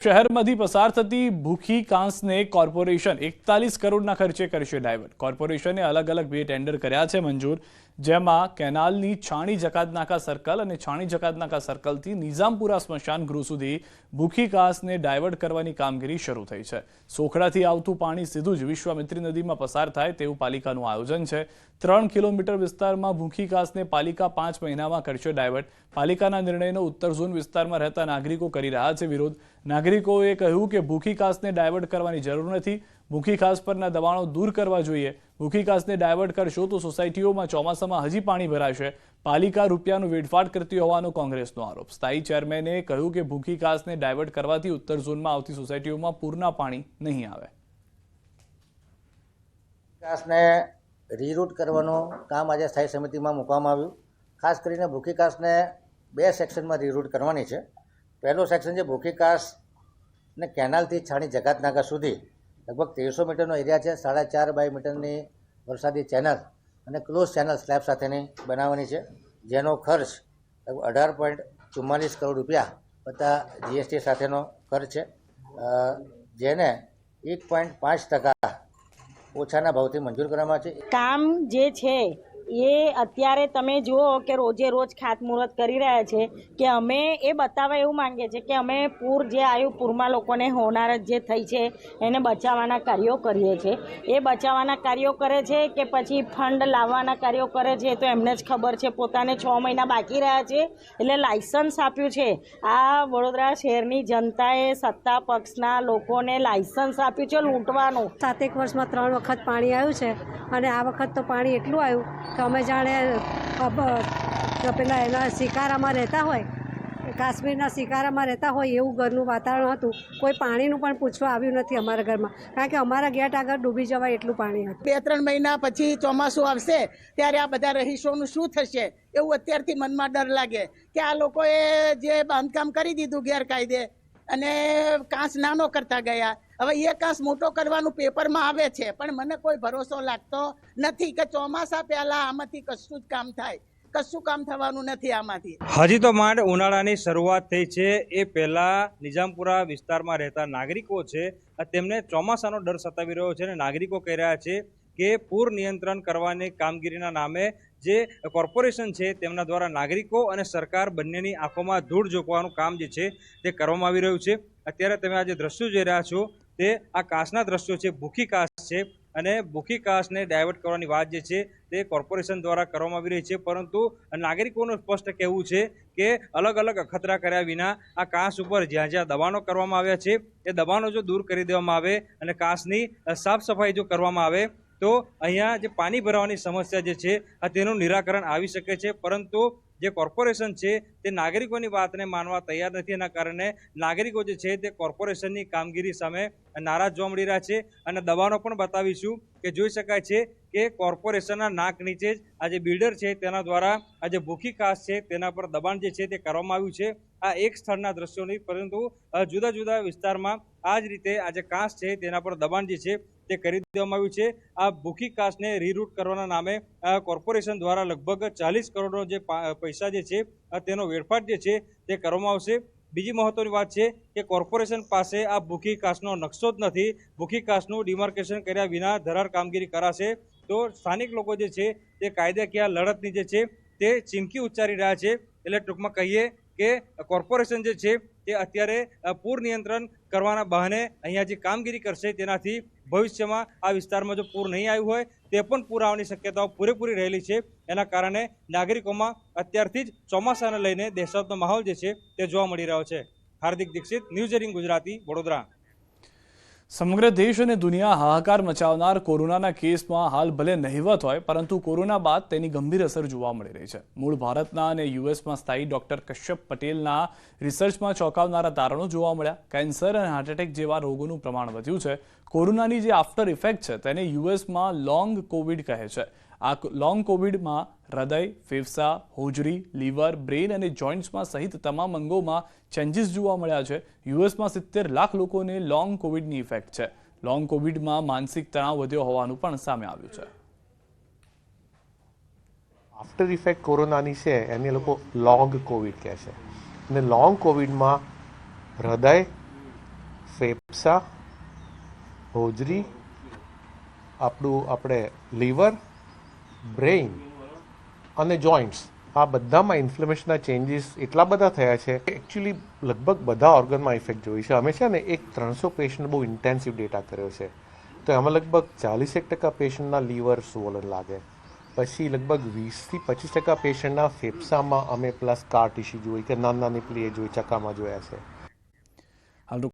શહેરમાંથી પસાર થતી ભૂખી કાંસને કોર્પોરેશન 41 કરોડના ખર્ચે કરશે ડાયવર્ટ। કોર્પોરેશને અલગ અલગ બે ટેન્ડર કર્યા છે મંજૂર, જેમાં કેનાલની છાણી જકાતનાકા સર્કલ અને છાણી જકાતનાકા સર્કલથી નિઝામપુરા સ્મશાન ગૃહ સુધી ભૂખી કાંસને ડાયવર્ટ કરવાની કામગીરી શરૂ થઈ છે। સોખડાથી આવતું પાણી સીધું જ વિશ્વામિત્રી નદીમાં પસાર થાય તેવું પાલિકાનું આયોજન છે। 3 કિલોમીટર વિસ્તારમાં ભૂખી કાંસને પાલિકા 5 મહિનામાં કરશે ડાયવર્ટ। પાલિકાના નિર્ણયનો ઉત્તર ઝોન વિસ્તારમાં રહેતા નાગરિકો કરી રહ્યા છે વિરોધ। નાગરિકોએ કહ્યું કે ભૂખી કાંસને ડાયવર્ટ કરવાની જરૂર નથી, ભૂખી કાંસ પરના દબાણો દૂર કરવા જોઈએ। ભૂખી કાંસને ડાયવર્ટ કરશો તો સોસાયટીઓમાં ચોમાસામાં હજી પાણી ભરાશે। પાલિકા રૂપિયાનું વેડફાટ કરતી હોવાનો કોંગ્રેસનો આરોપ। સ્થાયી ચેરમેને કહ્યું કે ભૂખી કાંસને ડાયવર્ટ કરવાથી ઉત્તર ઝોનમાં આવતી સોસાયટીઓમાં પૂરના પાણી નહીં આવે। કાંસને રીરૂટ કરવાનું કામ આજે સ્થાયી સમિતિમાં મૂકવામાં આવ્યું। ખાસ કરીને ભૂખી કાંસને 2 સેક્શનમાં રીરૂટ કરવાની છે। પહેલો સેક્શન છે ભૂખી કાંસ ને કેનાલથી છાણી જકાતનાકા સુધી લગભગ 1300 મીટરનો એરિયા છે। 4.5 બાય મીટરની વરસાદી ચેનલ અને ક્લોઝ ચેનલ સ્લેબ સાથેની બનાવવાની છે, જેનો ખર્ચ લગભગ 18.44 કરોડ રૂપિયા વત્તા જીએસટી સાથેનો ખર્ચ છે, જેને 1.5% ઓછાના ભાવથી મંજૂર કરવામાં છે। કામ જે છે એ અત્યારે તમે જુઓ કે રોજે રોજ ખાતમુહૂર્ત કરી રહ્યા છે કે અમે એ બતાવવા એવું માંગીએ છીએ કે અમે પૂર જે આવ્યું, પૂરમાં લોકોને હોનારત જે થઈ છે એને બચાવવાના કાર્યો કરીએ છીએ। એ બચાવવાના કાર્યો કરે છે કે પછી ફંડ લાવવાના કાર્યો કરે છે તો એમને જ ખબર છે। પોતાને 6 મહિના બાકી રહ્યા છે એટલે લાયસન્સ આપ્યું છે। આ વડોદરા શહેરની જનતાએ સત્તા પક્ષના લોકોને લાયસન્સ આપ્યું છે લૂંટવાનું। 7 વર્ષમાં 3 વખત પાણી આવ્યું છે અને આ વખત તો પાણી એટલું આવ્યું કે અમે જાણે પેલા એના શિકારામાં રહેતા હોય, કાશ્મીરના શિકારામાં રહેતા હોય એવું ઘરનું વાતાવરણ હતું। કોઈ પાણીનું પણ પૂછવા આવ્યું નથી અમારા ઘરમાં, કારણ કે અમારા ગેટ આગળ ડૂબી જવાય એટલું પાણી હતું। 2-3 મહિના પછી ચોમાસું આવશે ત્યારે આ બધા રહીશોનું શું થશે એવું અત્યારથી મનમાં ડર લાગે કે આ લોકોએ જે બાંધકામ કરી દીધું ગેરકાયદે અને કાંસ નાનો કરતા ગયા, હવે એ કાંસ મોટો કરવાનું પેપરમાં આવે છે, પણ મને કોઈ ભરોસો લાગતો નથી કે ચોમાસા પહેલા આમાંથી કશું જ કામ થાય। કશું કામ થવાનું નથી આમાંથી। હજી તો માંડ ઉનાળાની શરૂઆત થઈ છે, એ પહેલા નિઝામપુરા વિસ્તારમાં રહેતા નાગરિકો છે તેમને ચોમાસાનો ડર સતાવી રહ્યો છે અને નાગરિકો કહી રહ્યા છે કે પૂર નિયંત્રણ કરવાની કામગીરીના નામે જે કોર્પોરેશન છે તેમના દ્વારા નાગરિકો અને સરકાર બંનેની આંખોમાં ધૂળ ઝોકવાનું કામ જે છે તે કરવામાં આવી રહ્યું છે। અત્યારે તમે આ જે દ્રશ્યો જોઈ રહ્યા છો તે આ કાંસના દ્રશ્યો છે, ભૂખી કાંસ છે અને ભૂખી કાંસને ડાયવર્ટ કરવાની વાત જે છે તે કોર્પોરેશન દ્વારા કરવામાં આવી રહી છે, પરંતુ નાગરિકોનું સ્પષ્ટ કહેવું છે કે અલગ અલગ અખતરા કર્યા વિના આ કાંસ ઉપર જ્યાં જ્યાં દબાણો કરવામાં આવ્યા છે એ દબાણો જો દૂર કરી દેવામાં આવે અને કાંસની સાફ સફાઈ જો કરવામાં આવે તો અહીંયા જે પાણી ભરાવાની સમસ્યા જે છે તેનું નિરાકરણ આવી શકે છે। પરંતુ જે કોર્પોરેશન છે તે નાગરિકોની વાતને માનવા તૈયાર નથી, એના કારણે નાગરિકો જે છે તે કોર્પોરેશનની કામગીરી સામે નારાજ જોવા મળી રહ્યા છે। અને દબાણો પણ બતાવીશું કે જોઈ શકાય છે કે કોર્પોરેશનના નાક નીચે જ આ જે બિલ્ડર છે તેના દ્વારા આ જે ભૂખી કાંસ છે તેના પર દબાણ જે છે તે કરવામાં આવ્યું છે। આ એક સ્થળના દ્રશ્યો નહીં, પરંતુ જુદા જુદા વિસ્તારમાં આ જ રીતે આ જે કાંસ છે તેના પર દબાણ જે છે તે કરી દેવામાં આવ્યું છે। આ ભૂખી કાંસને રીરૂટ કરવાના નામે કોર્પોરેશન દ્વારા લગભગ 40 કરોડનો જે પૈસા જે છે તેનો વેડફાટ જે છે તે કરવામાં આવશે। બીજી મહત્વની વાત છે કે કોર્પોરેશન પાસે આ ભૂખી કાંસનો નકશો જ નથી। ભૂખી કાંસનું ડિમાર્કેશન કર્યા વિના ધરાર કામગીરી કરાશે તો સ્થાનિક લોકો જે છે તે કાયદાકીય લડતની જે છે તે ચીમકી ઉચ્ચારી રહ્યા છે। એટલે ટૂંકમાં કહીએ કે કોર્પોરેશન જે છે તે અત્યારે પૂર નિયંત્રણ કરવાના બહાને અહીંયા જે કામગીરી કરશે તેનાથી ભવિષ્યમાં આ વિસ્તારમાં જો પૂર નહીં આવ્યું હોય તે પણ પૂર આવવાની શક્યતાઓ પૂરેપૂરી રહેલી છે। એના કારણે નાગરિકોમાં અત્યારથી જ ચોમાસાને લઈને દહેશતનો માહોલ જે છે તે જોવા મળી રહ્યો છે। હાર્દિક દીક્ષિત, ન્યૂઝ 18 ગુજરાતી, વડોદરા। સમગ્ર દેશ અને દુનિયા હાહાકાર મચાવનાર કોરોનાના કેસમાં હાલ ભલે નહિવત હોય, પરંતુ કોરોના બાદ તેની ગંભીર અસર જોવા મળી રહી છે। મૂળ ભારતના અને યુએસમાં સ્થાયી ડોક્ટર કશ્યપ પટેલના રિસર્ચમાં ચોંકાવનારા તારણો જોવા મળ્યા। કેન્સર અને હાર્ટ એટેક જેવા રોગોનું પ્રમાણ વધ્યું છે। કોરોનાની જે આફ્ટર ઇફેક્ટ છે તેને યુએસમાં લોંગ કોવિડ કહે છે। આ લોંગ કોવિડમાં હૃદય, ફેફસા, હોજરી, લીવર, બ્રેઇન અને જોઇન્ટ્સમાં સહિત તમામ અંગોમાં ચેન્જીસ જોવા મળ્યા છે। યુએસમાં 70 લાખ લોકોને લોંગ કોવિડની ઇફેક્ટ છે। લોંગ કોવિડમાં માનસિક તણાવ વધ્યો હોવાનું પણ સામે આવ્યું છે। આફ્ટર ઇફેક્ટ કોરોનાની છે એને લોકો લોંગ કોવિડ કહે છે અને લોંગ કોવિડમાં હૃદય, ફેફસા, હોજરી, લીવર, બ્રેઇન અને જોઇન્ટ્સમાં સહિત તમામ અંગોમાં ચેન્જીસ જોવા મળ્યા છે। યુએસમાં 70 લાખ લોકોને લોંગ કોવિડની ઇફેક્ટ છે। લોંગ કોવિડમાં માનસિક તણાવ વધ્યો હોવાનું પણ સામે આવ્યું છે। હૃદય, ફેફસા, હોજરી, આપણે લીવર, બ્રેઇન અને જોઇન્ટ્સ, આ બધામાં ઇન્ફ્લેમેશનના ચેન્જીસ એટલા બધા થયા છે કે એકચ્યુઅલી લગભગ બધા ઓર્ગનમાં ઇફેક્ટ જોઈ છે. અમે છે ને એક 300 પેશન્ટ બહુ ઇન્ટેન્સિવ ડેટા કર્યો છે, તો એમાં લગભગ 40% પેશન્ટના લીવર સ્વોલન લાગે, પછી લગભગ 20-25% પેશન્ટના ફેફસામાં અમે પ્લસ કાર ટીસ્યુ જોઈ કે નાની નાની પ્લે જોઈ, ચકામાં જોયા છે.